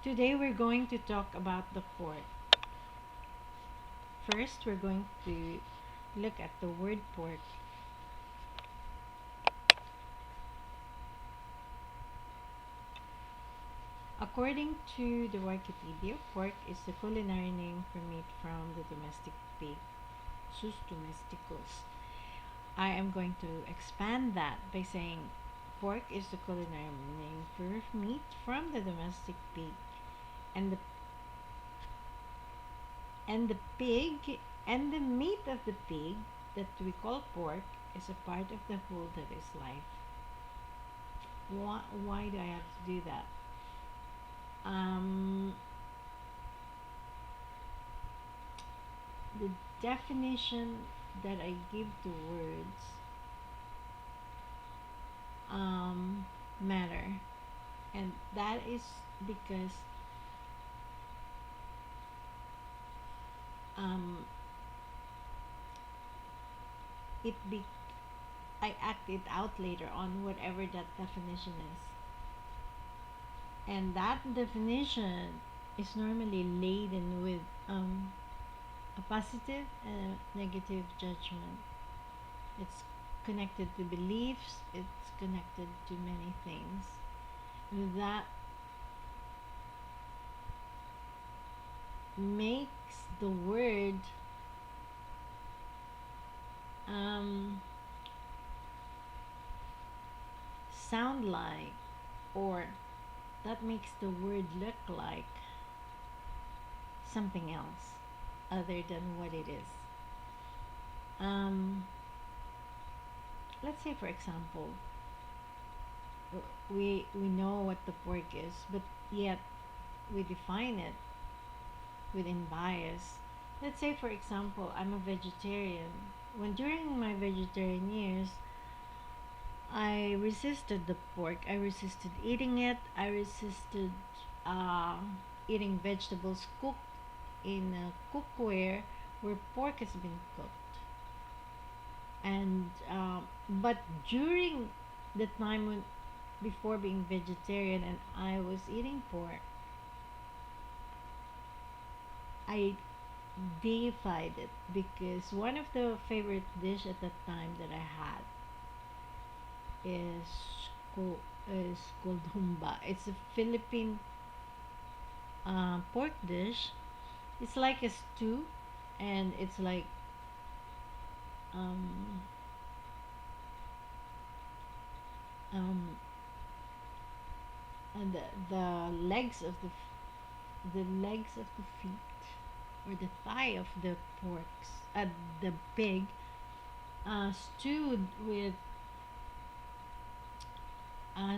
Today we're going to talk about the pork. First, we're going to look at the word pork. According to the Wikipedia, pork is the culinary name for meat from the domestic pig, Sus domesticus. I am going to expand that by saying pork is the culinary name for meat from the domestic pig, and the pig and the meat of the pig that we call pork is a part of the whole that is life. Why do I have to do that? Um, the definition that I give to words matter, and that is because um, it be I act it out later on whatever that definition is, and that definition is normally laden with a positive and a negative judgment. It's connected to beliefs, it's connected to many things. That makes the word um, sound like, or that makes the word look like something else other than what it is. Um, let's say, for example, we know what the pork is, but yet we define it within bias. Let's say, for example, I'm a vegetarian. When during my vegetarian years, I resisted the pork. I resisted eating it. I resisted uh, eating vegetables cooked in a cookware where pork has been cooked. And but during the time when before being vegetarian and I was eating pork, I deified it because one of the favorite dish at that time that I had is is called humba. It's a Philippine pork dish. It's like a stew, and it's like um, um, and the legs of the legs of the feet or the thigh of the porks, the pig, stewed with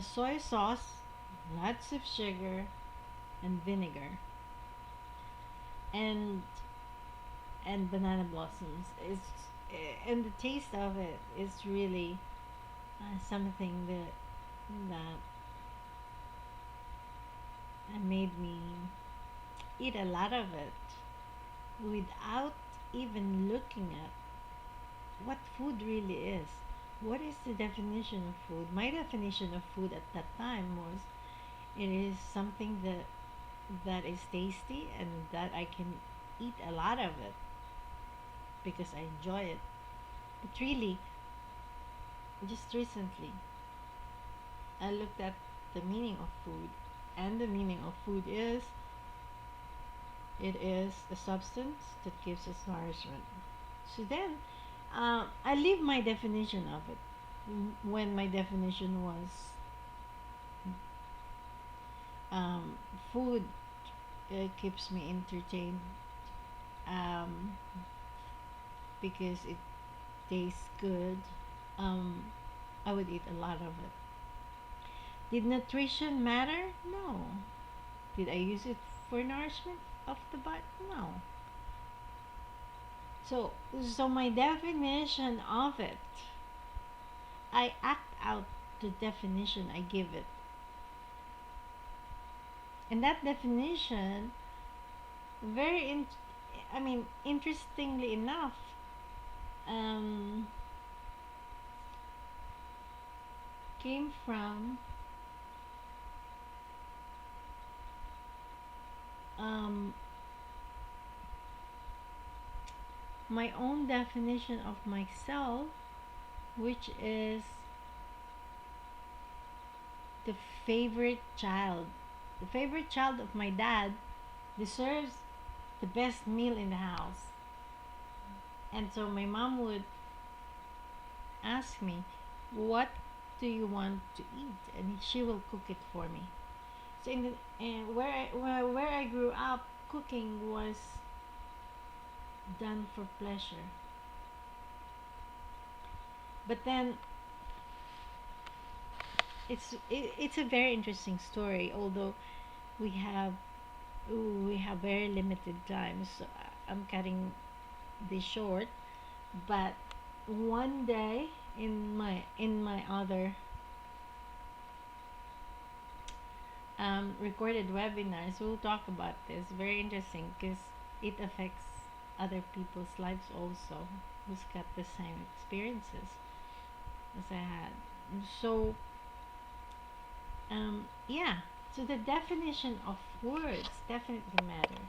soy sauce, lots of sugar, and vinegar, and banana blossoms. And the taste of it is really something that made me eat a lot of it without even looking at what food really is. What is the definition of food? My definition of food at that time was it is something that is tasty and that I can eat a lot of it because I enjoy it. But really, just recently, I looked at the meaning of food, and the meaning of food is it is a substance that gives us nourishment. So then, I leave my definition of it when my definition was um, food keeps me entertained um, because it tastes good. Um, I would eat a lot of it. Did nutrition matter? No. Did I use it for nourishment of the body? No. So my definition of it, I act out the definition I give it. And that definition, very, I mean, interestingly enough, um, came from um, my own definition of myself, which is the favorite child. The favorite child of my dad deserves the best meal in the house. And so my mom would ask me, "What do you want to eat?" And she will cook it for me. So in the and where I grew up, cooking was done for pleasure. But then it's a very interesting story. Although we have we have very limited time, so I'm cutting this short. But one day in my other recorded webinars, we'll talk about this. Very interesting because it affects other people's lives also, who's got the same experiences as I had. So yeah. So the definition of words definitely matter.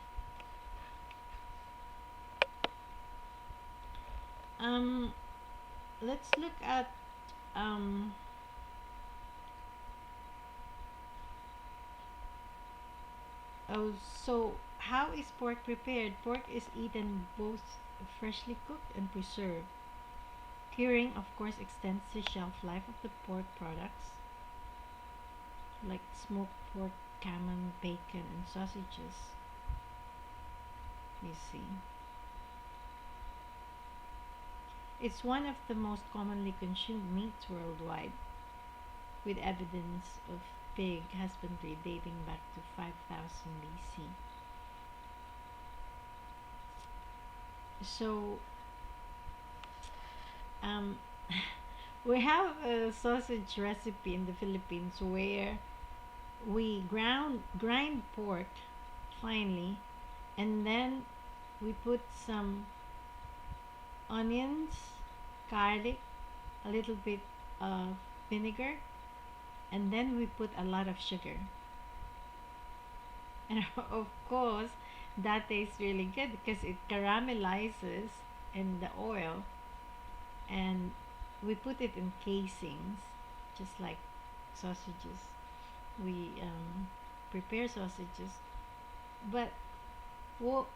Um, let's look at um oh, so how is pork prepared? Pork is eaten both freshly cooked and preserved. Curing, of course, extends the shelf life of the pork products like smoked pork, gammon, bacon, and sausages. You see, it's one of the most commonly consumed meats worldwide, with evidence of pig husbandry dating back to 5000 BC. So, um, we have a sausage recipe in the Philippines where we grind pork finely, and then we put some onions, garlic, a little bit of vinegar, and then we put a lot of sugar. And of course, that tastes really good because it caramelizes in the oil, and we put it in casings, just like sausages. We prepare sausages, but well,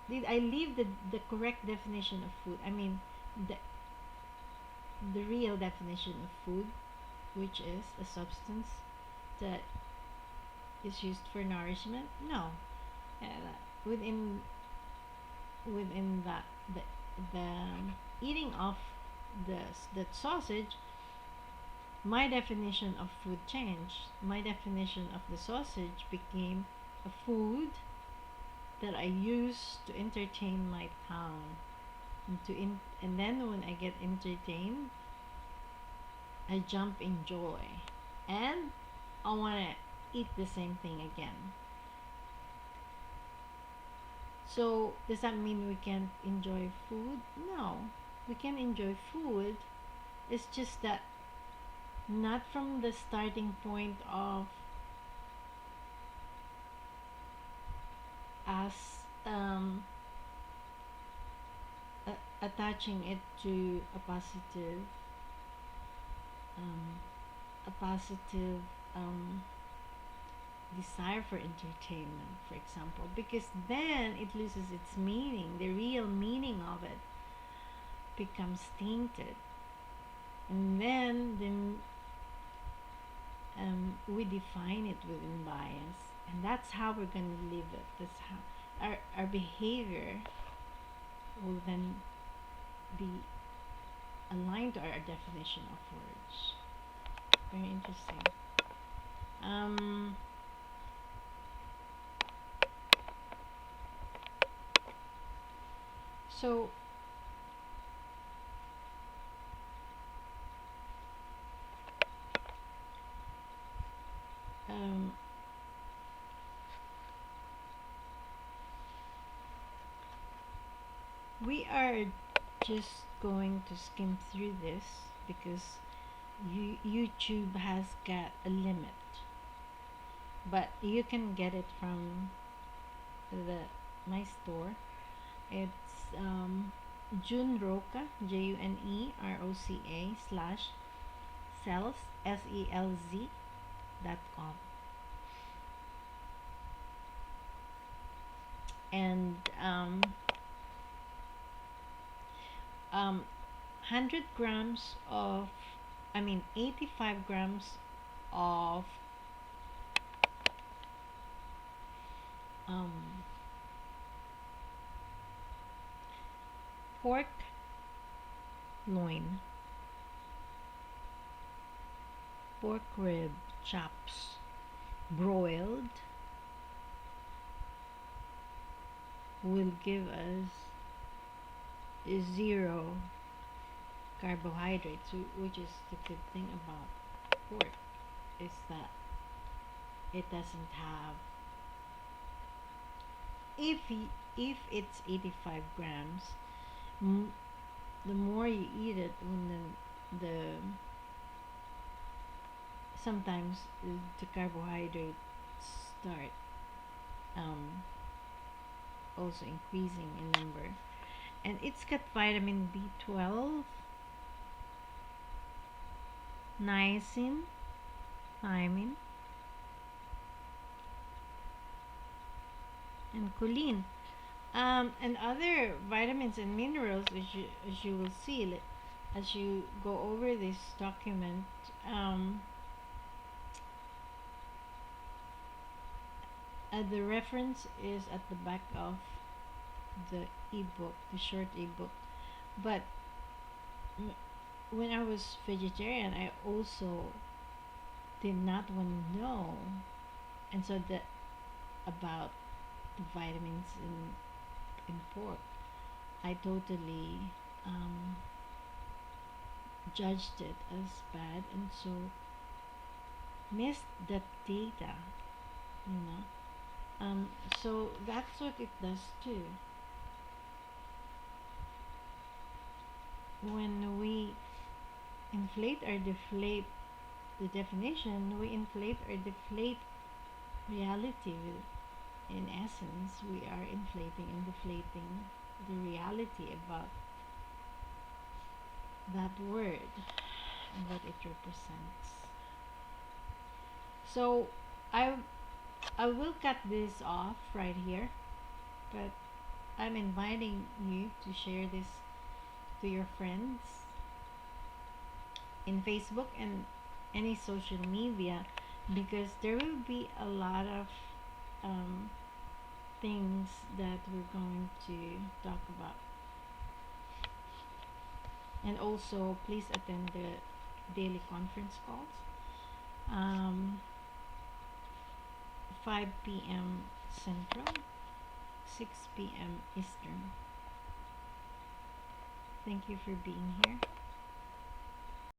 did I leave the correct definition of food? I mean, the the real definition of food, which is a substance that is used for nourishment. No, uh, within that the eating of the sausage, my definition of food changed. My definition of the sausage became a food that I use to entertain my tongue, and then when I get entertained, I jump in joy, and I want to eat the same thing again. So does that mean we can't enjoy food? No, we can enjoy food. It's just that not from the starting point of us attaching it to um, a positive um, desire for entertainment, for example, because then it loses its meaning. The real meaning of it becomes tainted, and then we define it within bias, and that's how we're going to live it. That's how our behavior will then be aligned to our definition of words. Very interesting. Um, so um, we are just going to skim through this because YouTube has got a limit, but you can get it from the my store. It's June Roca, JUNEROCA slash sells SELZ.com. And 100 grams of, I mean 85 grams of um, pork loin, pork rib chops, broiled, will give us zero carbohydrates, which is the good thing about pork, is that it doesn't have, if if it's 85 grams, m- the more you eat it, when the sometimes the carbohydrates start um, also increasing in number. And it's got vitamin B12, niacin, thiamine, and choline, and other vitamins and minerals, as you will see as you go over this document. um, the reference is at the back of the ebook, the short ebook. But when I was vegetarian, I also did not want to know, and so the about the vitamins in pork, I totally um, judged it as bad, and so missed that data, you know. So that's what it does too. When we inflate or deflate the definition, we inflate or deflate reality. In essence, we are inflating and deflating the reality about that word and what it represents. So I I will cut this off right here, but I'm inviting you to share this to your friends in Facebook and any social media, because there will be a lot of um, things that we're going to talk about. And also, please attend the daily conference calls, um, 5 p.m. Central, 6 p.m. Eastern. Thank you for being here.